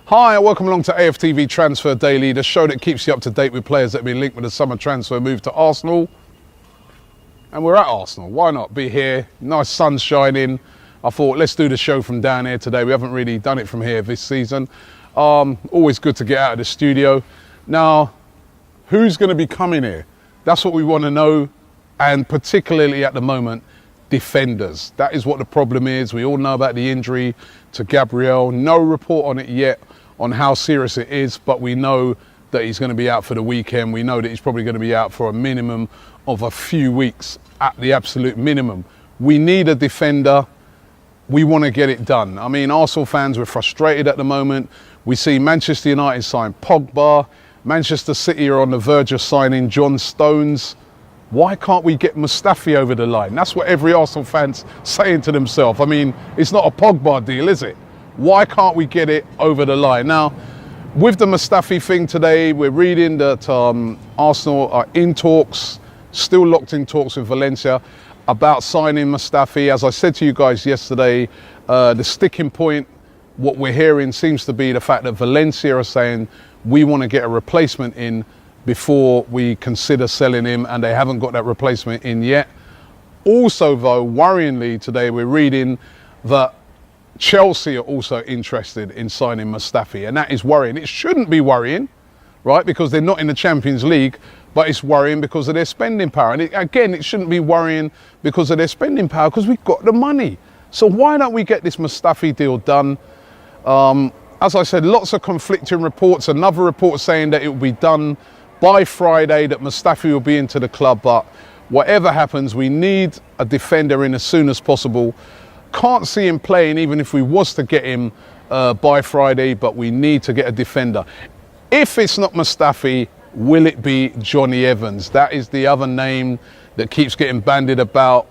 Hi and welcome along to AFTV Transfer Daily, the show that keeps you up to date with players that have been linked with the summer transfer move to Arsenal. And we're at Arsenal, why not be here? Nice sun shining. I thought let's do the show from down here today. We haven't really done it from here this season. Always good to get out of the studio. Now, who's going to be coming here? That's what we want to know, and particularly at the moment, defenders. That is what the problem is. We all know about the injury to Gabriel. No report on it yet on how serious it is, but we know that he's going to be out for the weekend. We know that he's probably going to be out for a minimum of a few weeks at the absolute minimum. We need a defender. We want to get it done. I mean, Arsenal fans, we're frustrated at the moment. We see Manchester United sign Pogba. Manchester City are on the verge of signing John Stones. Why can't we get Mustafi over the line? That's what every Arsenal fan's saying to themselves. I mean, it's not a Pogba deal, is it? Why can't we get it over the line? Now, with the Mustafi thing today, we're reading that Arsenal are in talks, still locked in talks with Valencia about signing Mustafi. As I said to you guys yesterday, the sticking point, what we're hearing seems to be the fact that Valencia are saying we want to get a replacement in before we consider selling him, and they haven't got that replacement in yet. Also, though, worryingly today, we're reading that Chelsea are also interested in signing Mustafi, and that is worrying. It shouldn't be worrying, right, because they're not in the Champions League, but it's worrying because of their spending power. And it shouldn't be worrying because of their spending power, because we've got the money. So why don't we get this Mustafi deal done? As I said, lots of conflicting reports. Another report saying that it will be done by Friday, that Mustafi will be into the club, but whatever happens, we need a defender in as soon as possible. Can't see him playing even if we was to get him by Friday, but we need to get a defender. If it's not Mustafi, will it be Jonny Evans? That is the other name that keeps getting bandied about.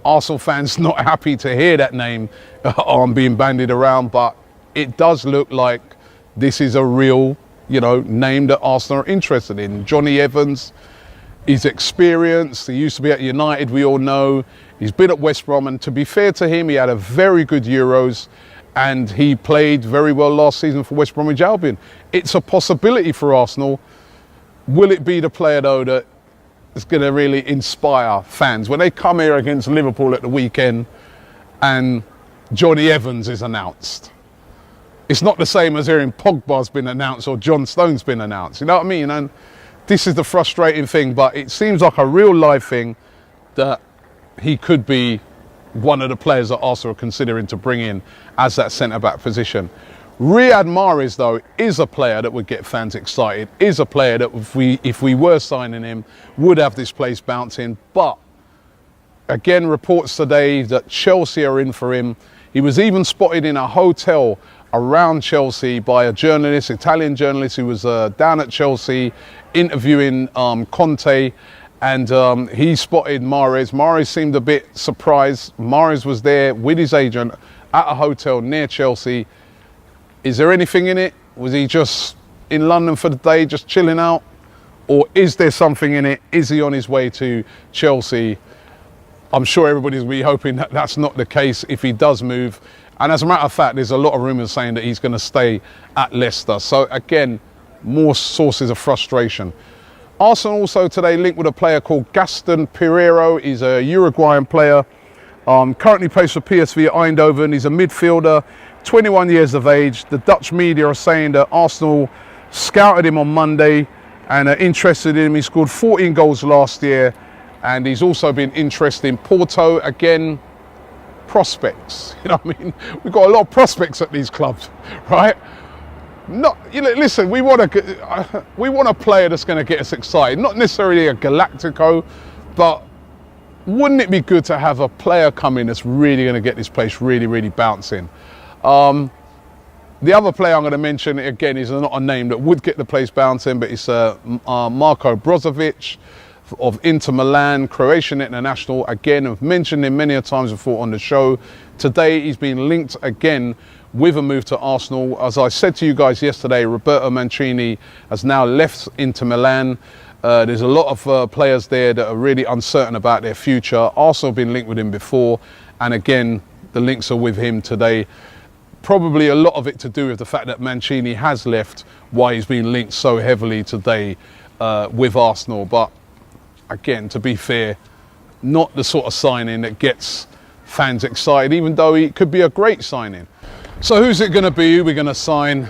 Arsenal fans not happy to hear that name being bandied around, but it does look like this is a real, name that Arsenal are interested in. Jonny Evans, he's experienced. He used to be at United, we all know. He's been at West Brom, and to be fair to him, he had a very good Euros, and he played very well last season for West Bromwich Albion. It's a possibility for Arsenal. Will it be the player, though, that is going to really inspire fans when they come here against Liverpool at the weekend and Jonny Evans is announced? It's not the same as hearing Pogba's been announced or John Stone's been announced. You know what I mean? And this is the frustrating thing, but it seems like a real life thing that he could be one of the players that Arsenal are considering to bring in as that centre-back position. Riyad Mahrez, though, is a player that would get fans excited, is a player that if we were signing him, would have this place bouncing. But, again, reports today that Chelsea are in for him. He was even spotted in a hotel around Chelsea by a journalist, Italian journalist, who was down at Chelsea interviewing Conte, and he spotted Mahrez. Mahrez seemed a bit surprised. Mahrez was there with his agent at a hotel near Chelsea. Is there anything in it? Was he just in London for the day, just chilling out? Or is there something in it? Is he on his way to Chelsea? I'm sure everybody's going to be hoping that that's not the case if he does move. And as a matter of fact, there's a lot of rumours saying that he's going to stay at Leicester. So again, more sources of frustration. Arsenal also today linked with a player called Gaston Pereiro. He's a Uruguayan player. Currently plays for PSV Eindhoven. He's a midfielder, 21 years of age. The Dutch media are saying that Arsenal scouted him on Monday and are interested in him. He scored 14 goals last year, and he's also been interested in Porto. Again, prospects. You know what I mean? We've got a lot of prospects at these clubs, right? Listen, we want a player that's going to get us excited. Not necessarily a Galactico, but wouldn't it be good to have a player come in that's really going to get this place really, really bouncing? The other player I'm going to mention, again, is not a name that would get the place bouncing, but it's Marko Brozovic of Inter Milan, Croatian international. Again, I've mentioned him many a times before on the show. Today, he's been linked again with a move to Arsenal. As I said to you guys yesterday, Roberto Mancini has now left Inter Milan. There's a lot of players there that are really uncertain about their future. Arsenal have been linked with him before, and again, the links are with him today. probably a lot of it to do with the fact that Mancini has left, why he's been linked so heavily today with Arsenal. But again, to be fair, not the sort of signing that gets fans excited, even though it could be a great signing. So who's it going to be? Who we're going to sign?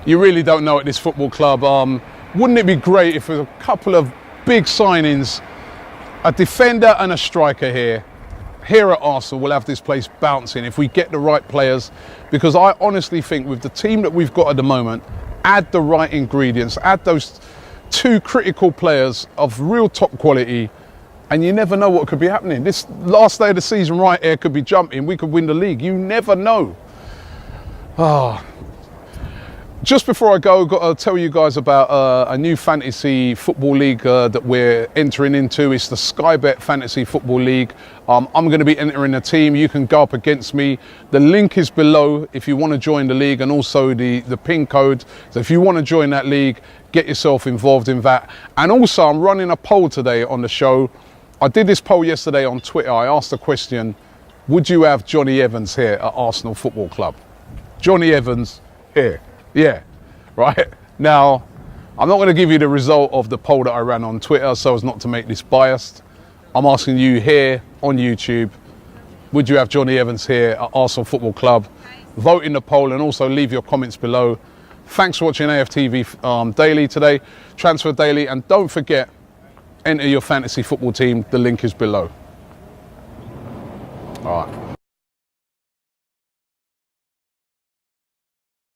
You really don't know at this football club. Wouldn't it be great if a couple of big signings, a defender and a striker here at Arsenal, will have this place bouncing if we get the right players, because I honestly think with the team that we've got at the moment, add the right ingredients, add those two critical players of real top quality, and you never know what could be happening. This last day of the season right here could be jumping. We could win the league. You never know. Just before I go, I've got to tell you guys about a new fantasy football league that we're entering into. It's the Sky Bet Fantasy Football League. I'm going to be entering a team. You can go up against me. The link is below if you want to join the league, and also the pin code. So if you want to join that league, get yourself involved in that. And also, I'm running a poll today on the show. I did this poll yesterday on Twitter. I asked the question, would you have Johnny Evans here at Arsenal Football Club? Johnny Evans here. Yeah, right. Now, I'm not going to give you the result of the poll that I ran on Twitter so as not to make this biased. I'm asking you here on YouTube, would you have Johnny Evans here at Arsenal Football Club? Vote in the poll and also leave your comments below. Thanks for watching AFTV Daily today, Transfer Daily, and don't forget, enter your fantasy football team. The link is below. All right.